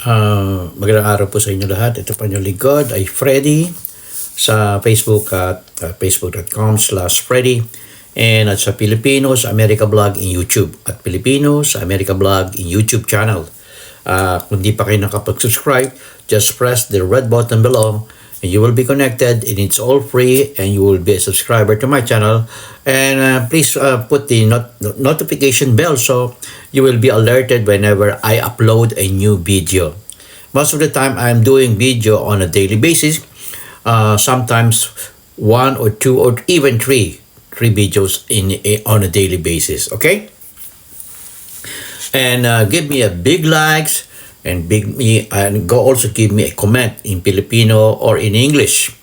Magandang araw po sa inyo lahat. Ito po inyong lingkod ay Freddy sa Facebook at facebook.com/Freddy and at sa Filipinos America Vlog in YouTube at Filipinos America Vlog in YouTube channel. Kung di pa kayo nakapag-subscribe, just press the red button below and you will be connected and it's all free and you will be a subscriber to my channel. And please put the notification bell so you will be alerted whenever I upload a new video. Most of the time I'm doing video on a daily basis, sometimes one or two or even three videos on a daily basis. Okay, and give me a big likes and also give me a comment in Filipino or in English.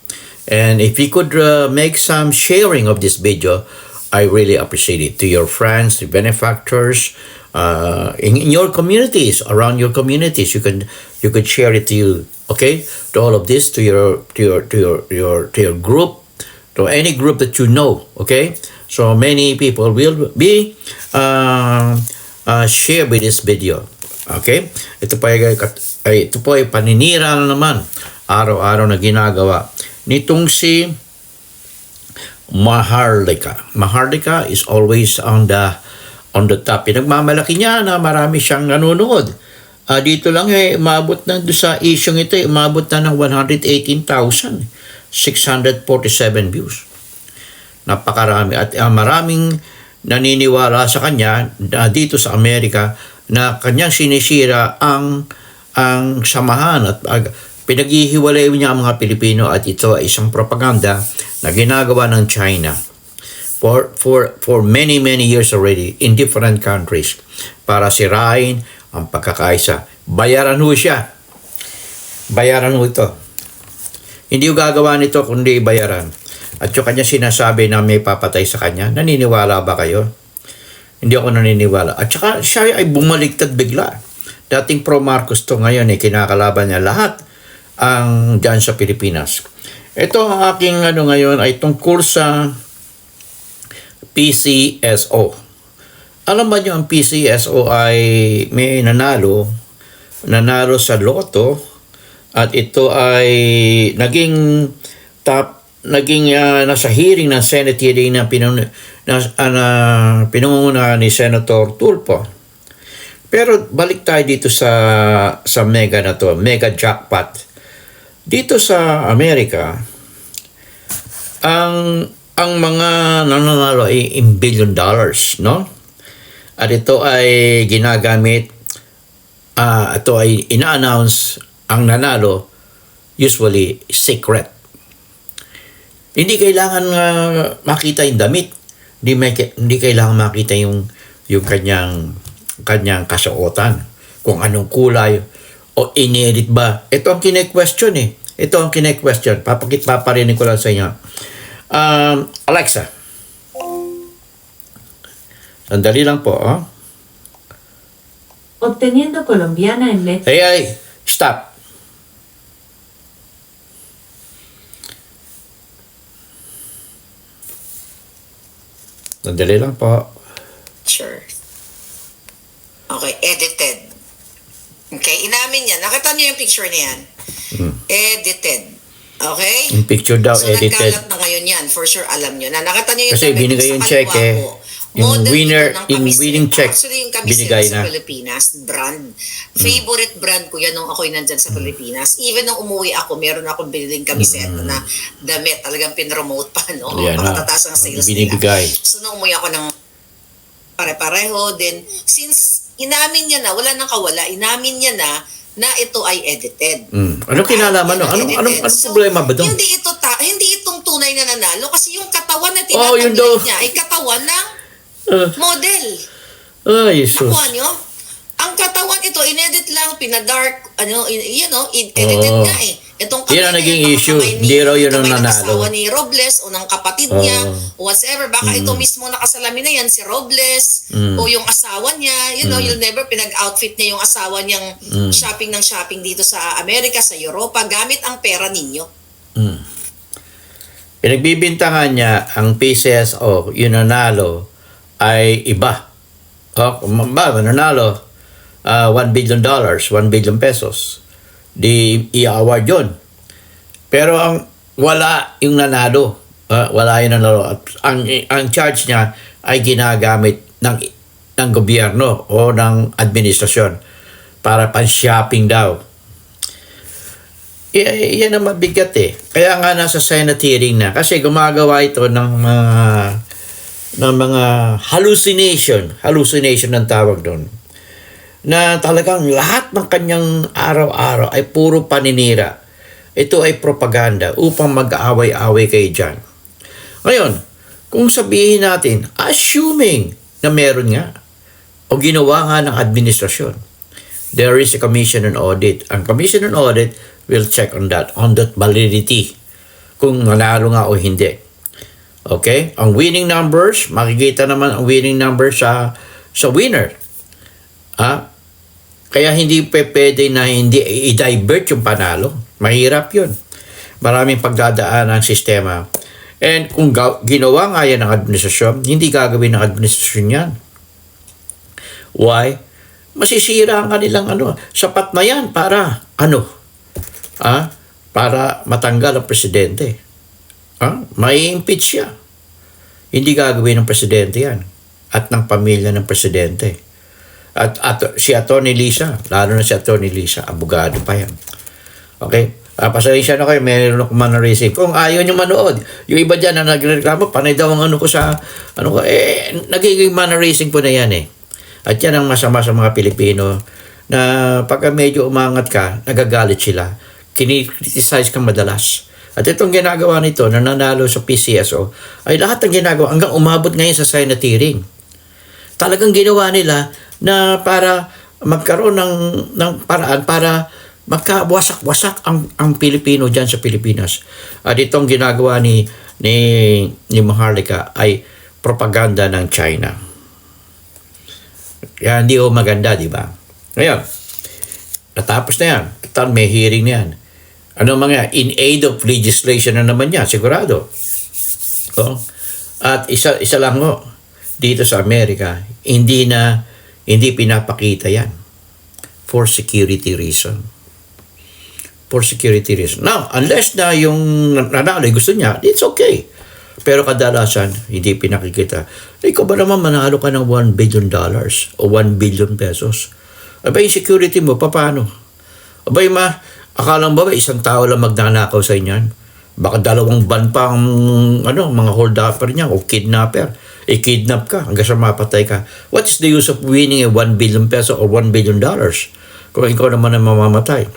And if you could make some sharing of this video, I really appreciate it, to your friends, to benefactors, in your communities, around your communities. You could share it to you, okay, to all of this, to your group, to any group that you know, okay. So many people will be share with this video, okay. Ito po ay paninira na naman araw-araw na ginagawa nitong si Maharlika. Maharlika is always on the top. Pinagmamalaki niya na marami siyang nanonood. Dito lang umabot na doon sa isyong ito, umabot na ng 118,647 views. Napakarami at maraming naniniwala sa kanya dito sa Amerika na kanyang sinisira ang samahan at pinaghihiwalay niya ang mga Pilipino, at ito ay isang propaganda na ginagawa ng China for many years already in different countries para sirain ang pagkakaisa. Bayaran ho siya. Bayaran ho ito. Hindi ho gagawa nito kundi bayaran. At yung kanya sinasabi na may papatay sa kanya, naniniwala ba kayo? Hindi ako naniniwala. At saka siya ay bumaliktad bigla. Dating pro-Marcos to, ngayon kinakalaban niya lahat ang dyan sa Pilipinas. Ito ang aking ngayon ay tungkol sa PCSO. Alam ba niyo ang PCSO ay may nanalo sa loto, at ito ay naging nasa hearing ng Senate hearing na pinunguna ni Senator Tulfo. Pero balik tayo dito sa mega na to, mega jackpot. Dito sa Amerika, ang mga nananalo ay in billion dollars, no? At ito ay ginagamit, ito ay ina-announce ang nanalo, usually secret. Hindi kailangan makita yung damit. Hindi kailangan makita yung kanyang kasuotan, kung anong kulay, o inedit ba. Ito ang kine-question Ito ang kine-question. Paparinig ko lang sa inyo. Alexa. Sandali lang po, Obteniendo colombiana en México. Hey, stop. Sandali lang po. Sure. Okay, edited. Okay, inamin niya. Nakita niyo yung picture na yan? Edited. Okay? Yung picture daw, so, edited. nagkalat na ngayon yan. For sure, alam niyo na. Nakita niyo yung Kasi binigay yung check yung winning check, actually, yung binigay kamisera sa na. Pilipinas, brand. Favorite brand ko yan nung ako'y nandyan sa Pilipinas. Even nung umuwi ako, meron akong biniling kamiseta na damit. Talagang pinromote pa, no? Pakatataas ang sales nila. So, nung umuwi ako ng pare-pareho, then, since inamin niya na, wala nang kawala, inamin niya na ito ay edited. Anong kinalaman no? Anong problema ba doon? Hindi itong tunay na nanalo kasi yung katawan na tinatanggihan niya ay katawan ng model. Ay, Jesus. Nakuha niyo? Ang katawan ito, inedit lang, pinadark, edited nga Itong yun ang naging issue. Hindi raw yun ang nanalo. Asawa ni Robles o ng kapatid niya, whatever. Baka ito mismo nakasalamin na yan, si Robles, o yung asawa niya. You'll never pinag-outfit niya yung asawa niyang shopping dito sa Amerika, sa Europa, gamit ang pera ninyo. Pinagbibintangan niya ang PCSO, yung nanalo, ay iba. Nanalo. $1 billion, 1 billion pesos. Di i-award yun. Pero wala yung nanalo. Wala yung nanalo. At ang charge niya ay ginagamit ng gobyerno o ng administrasyon para pan-shopping daw. Yan ang mabigat eh. Kaya nga nasa Senate hearing na. Kasi gumagawa ito ng mga hallucination ng tawag doon. Na talagang lahat ng kanyang araw-araw ay puro paninira. Ito ay propaganda upang mag-aaway-away kayo dyan. Ngayon, kung sabihin natin, assuming na meron nga, o ginawa nga ng administrasyon, there is a commission on audit. Ang commission on audit will check on that validity, kung nanalo nga o hindi. Okay? Ang winning numbers, makikita naman ang winning numbers sa winner. Kaya hindi pwede na hindi i-divert yung panalo. Mahirap yun. Maraming pagdadaan ang sistema. And kung ginawa nga yan ng administrasyon, hindi gagawin ng administrasyon yan. Why? Masisira ang kanilang sapat na yan para para matanggal ang presidente. May impeach siya. Hindi gagawin ng presidente yan at ng pamilya ng presidente. At si Atty. Lisa, lalo na si Atty. Lisa, abogado pa yan. Okay? Pasensya na kayo, meron akong mannerism. Kung ayaw nyo manood, yung iba dyan na nagreklamo, panay daw ang nagiging mannerism po na yan eh. At yan ang masama sa mga Pilipino na pagka medyo umangat ka, nagagalit sila. Kini-criticize ka madalas. At itong ginagawa nito, na nanalo sa PCSO, ay lahat ng ginagawa hanggang umabot ngayon sa Senate hearing. Talagang ginawa nila na para magkaroon ng paraan para magkawasak-wasak ang Pilipino dyan sa Pilipinas. At itong ginagawa ni Maharlika ay propaganda ng China. Kaya hindi maganda, di ba? Ngayon, natapos na yan. Total, may hearing na yan. In aid of legislation na naman yan, sigurado. At isa lang dito sa Amerika, hindi pinapakita yan for security reason. For security reason. Now, unless na yung nanalo gusto niya, it's okay. Pero kadalasan, hindi pinakikita. Ikaw ba naman manalo ka ng $1 billion o 1 billion pesos? Aba, yung security mo, paano? Aba, akala mo ba isang tao lang magnanakaw sa inyan? Baka 2 ban pa ang mga hold-upper niya o kidnapper. I-kidnap ka hanggang sa mapatay ka. What's the use of winning a 1 billion peso or $1 billion kung ikaw naman ang mamamatay?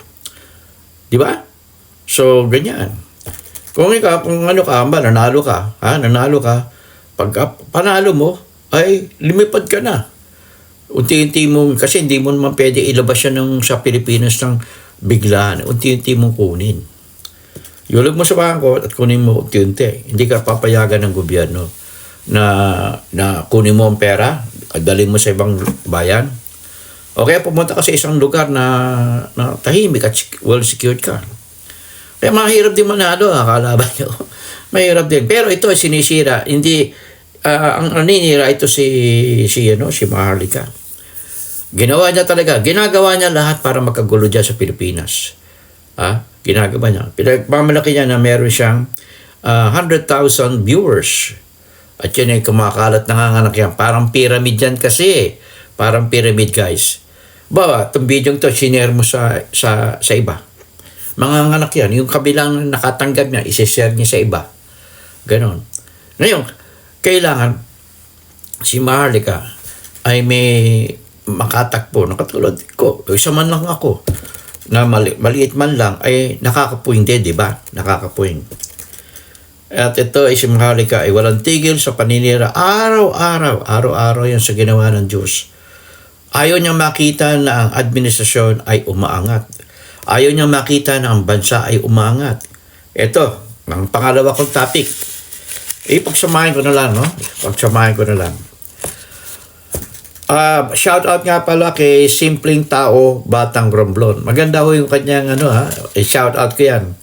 Di ba? So, ganyan. Kung nanalo ka, pagka panalo mo, ay lumipad ka na. Unti-unti mo, kasi hindi mo naman pwede ilabas yan sa Pilipinas ng biglaan. Unti-unti mong kunin. Yulog mo sa bangko at kunin mo unti-unti. Hindi ka papayagan ng gobyerno na kunin mo ang pera at dalhin mo sa ibang bayan. O kaya pumunta ka sa isang lugar na tahimik at well secured ka. Kaya mahirap din manalo, kalaban nyo. Mahirap din. Pero ito ay sinisira. Hindi, ang naninira ito si Maharlika. Ginagawa niya lahat para makagulo dyan sa Pilipinas. Ginagawa niya. Pinagmamalaki niya na meron siyang 100,000 viewers. At yun ay kumakalat, nanganganak yan. Parang pyramid yan kasi. Parang pyramid, guys. Bawa, itong video to, sinare mo sa iba. Manganganak yan. Yung kabilang nakatanggap niya, isi-share niya sa iba. Ganon. Ngayon, kailangan si Maharlika ay may makatakbo. Nakatulad ko. Isa man lang ako na maliit man lang ay nakakapuwing din, di ba? Nakakapuwing. At ito ay si Maharlika ay walang tigil sa paninira. Araw-araw yan sa ginawa ng Diyos. Ayaw niya makita na ang administrasyon ay umaangat. Ayaw niya makita na ang bansa ay umaangat. Ito, ang pangalawa kong topic. Pagsamahin ko na lang, no? Shout out nga pala kay Simpleng Tao Batang Romblon. Maganda ho yung kanyang shout out ko yan.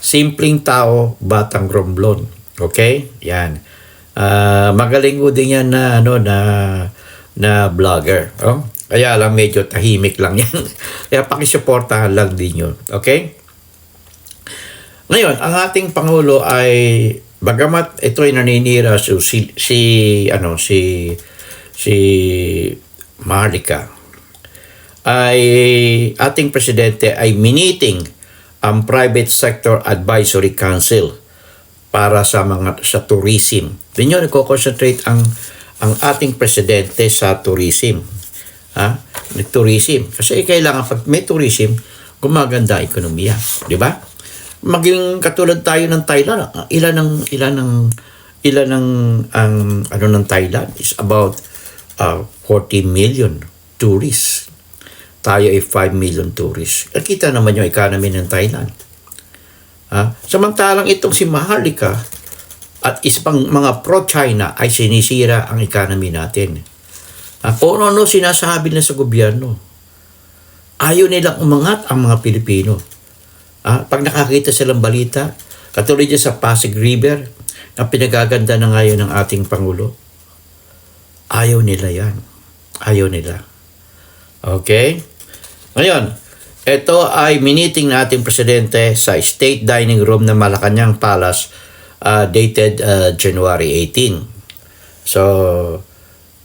Simpleng Tao Batang Romblon. Okay? Yan. Magaling ko din yan na vlogger. Kaya lang medyo tahimik lang yan. Kaya pakisuportahan lang din yun. Okay? Ngayon, ang ating Pangulo ay, bagamat ito ay naninira si Marlica, ay ating presidente ay miniting ang Private Sector Advisory Council para sa tourism. Din yun, nagko-concentrate ang ating presidente sa tourism. Tourism. Kasi kailangan pag may tourism, gumaganda ang ekonomiya. Di ba? Maging katulad tayo ng Thailand. Ilan ng Thailand is about 40 million tourists. Tayo ay 5 million tourists. Kita naman yung economy ng Thailand. Samantalang itong si Maharlika at isang mga pro-China ay sinisira ang economy natin. Kung ano sinasabi na sa gobyerno, ayaw nilang umangat ang mga Pilipino. Pag nakakita silang balita, katulad dyan sa Pasig River, na pinagaganda na ngayon ng ating Pangulo, ayaw nila yan. Ayaw nila. Okay? Ngayon, ito ay miniting na ating presidente sa State Dining Room ng Malacanang Palace, dated January 18. So,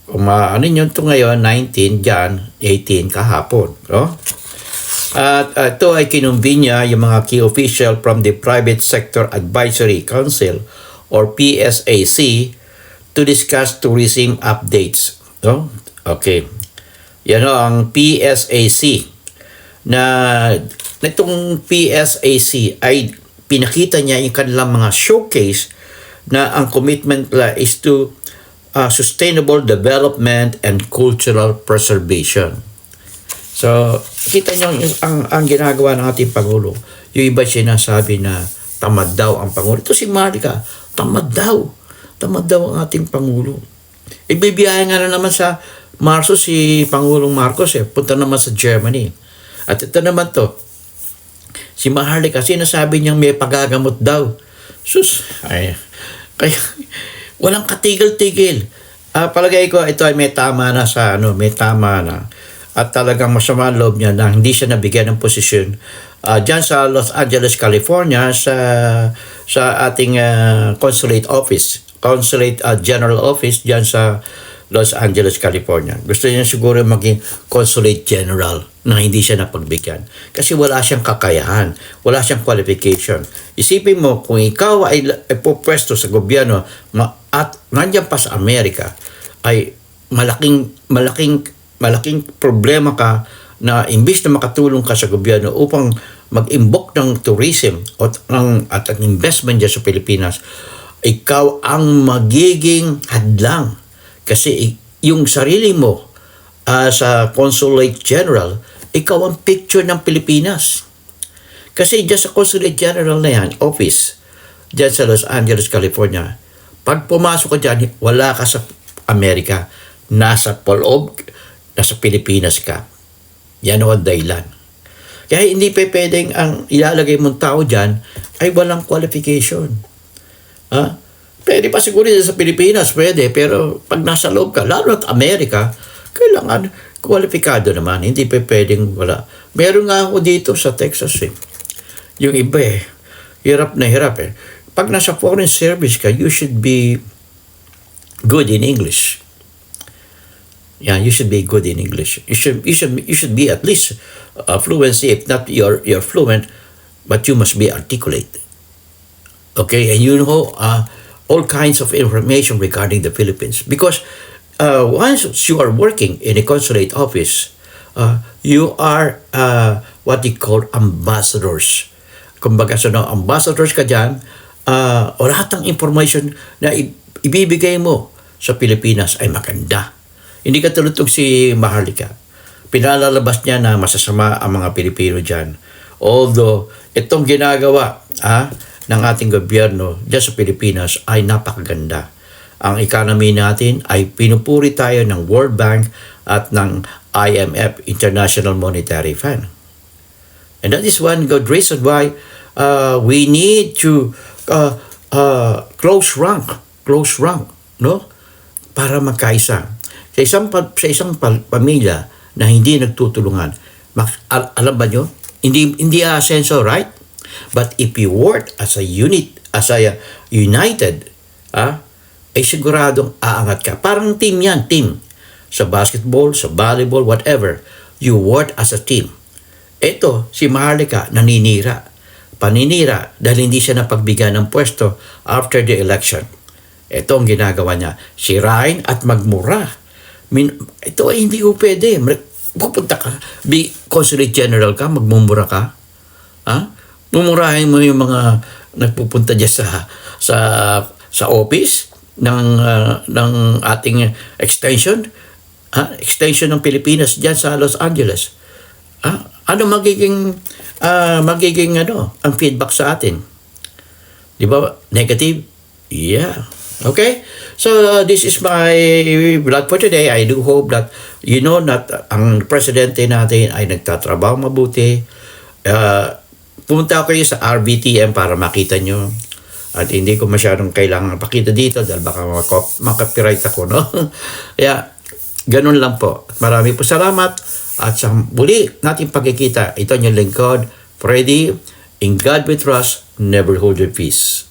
ano yun ito ngayon, 19, Jan, 18, kahapon. No? At ito ay kinumbinya yung mga key official from the Private Sector Advisory Council or PSAC to discuss tourism updates. No? Okay. Yan o, ang PSAC. Itong PSAC ay pinakita niya yung kanilang mga showcase na ang commitment nila is to sustainable development and cultural preservation. So, kita niyo ang ginagawa ng ating Pangulo. Yung iba sinasabi na tamad daw ang Pangulo. Ito si Marlica, tamad daw. Tamad daw ang ating Pangulo. Ibibiyaya nga na naman sa Marso si Pangulong Marcos punta naman sa Germany. At ito naman to, si Maharlika, sinasabi niyang may pagagamot daw. Sus, kaya walang katigil-tigil. Palagay ko ito ay may tama na may tama na. At talagang masama ang loob niya na hindi siya nabigyan ng posisyon dyan sa Los Angeles, California sa ating consulate office, consulate general office dyan sa Los Angeles, California. Gusto niya siguro maging consulate general na hindi siya napagbigyan. Kasi wala siyang kakayahan, wala siyang qualification. Isipin mo, kung ikaw ay pupwesto sa gobyerno at nandiyan pa sa Amerika, ay malaking problema ka na imbis na makatulong ka sa gobyerno upang mag-imbok ng tourism at ang investment dyan sa Pilipinas, ikaw ang magiging hadlang. Kasi yung sarili mo sa Consulate General, ikaw ang picture ng Pilipinas. Kasi dyan sa Consulate General na yan, office, dyan sa Los Angeles, California, pag pumasok ka dyan, wala ka sa Amerika. Nasa poloob, nasa Pilipinas ka. Yan ang dahilan. Kaya hindi pa pwedeng ang ilalagay mong tao dyan ay walang qualification. Pwede pa siguro sa Pilipinas, pwede. Pero pag nasa loob ka, lalo at Amerika, kailangan kwalipikado naman. Hindi pa pwedeng wala. Meron nga ako dito sa Texas Yung iba hirap na hirap Pag nasa foreign service ka, you should be good in English. Yeah, you should be good in English. You should be at least fluency. If not you're fluent, but you must be articulate. Okay, and you know all kinds of information regarding the Philippines. Because once you are working in a consulate office, you are what they call ambassadors. Kumbaga, ambassadors ka dyan, o lahat ng information na ibibigay mo sa Pilipinas ay maganda. Hindi ka tulad si Maharlika. Pinalalabas niya na masasama ang mga Pilipino dyan. Although, itong ginagawa ng ating gobyerno dyan sa Pilipinas ay napakaganda. Ang economy natin ay pinupuri tayo ng World Bank at ng IMF, International Monetary Fund. And that is one good reason why we need to close rank, no? Para magkaisa. Sa isang pamilya na hindi nagtutulungan. Alam ba nyo? Hindi asenso, right? But if you work as a unit, as a united, ay siguradong aangat ka. Parang team yan, team. Sa basketball, sa volleyball, whatever. You work as a team. Ito, si Maharlika, naninira. Paninira dahil hindi siya napagbigyan ng pwesto after the election. Ito ang ginagawa niya. Sirain at magmura. Ito ay hindi ko pwede. Pupunta ka. Consulate General ka, magmumura ka. Mumurahin mo yung mga nagpupunta dyan sa office ng ating extension. Extension ng Pilipinas dyan sa Los Angeles. Ano magiging ang feedback sa atin? Di ba? Negative? Yeah. Okay? So, this is my vlog for today. I do hope that you know that ang presidente natin ay nagtatrabaho mabuti. Pumunta ako kayo sa RVTM para makita nyo. At hindi ko masyadong kailangan pakita dito dahil baka makapiright ako, no? Kaya, ganun lang po. Marami po salamat. At sa muli nating pagkikita, ito yung lingkod, Freddy, in God we trust, never hold your peace.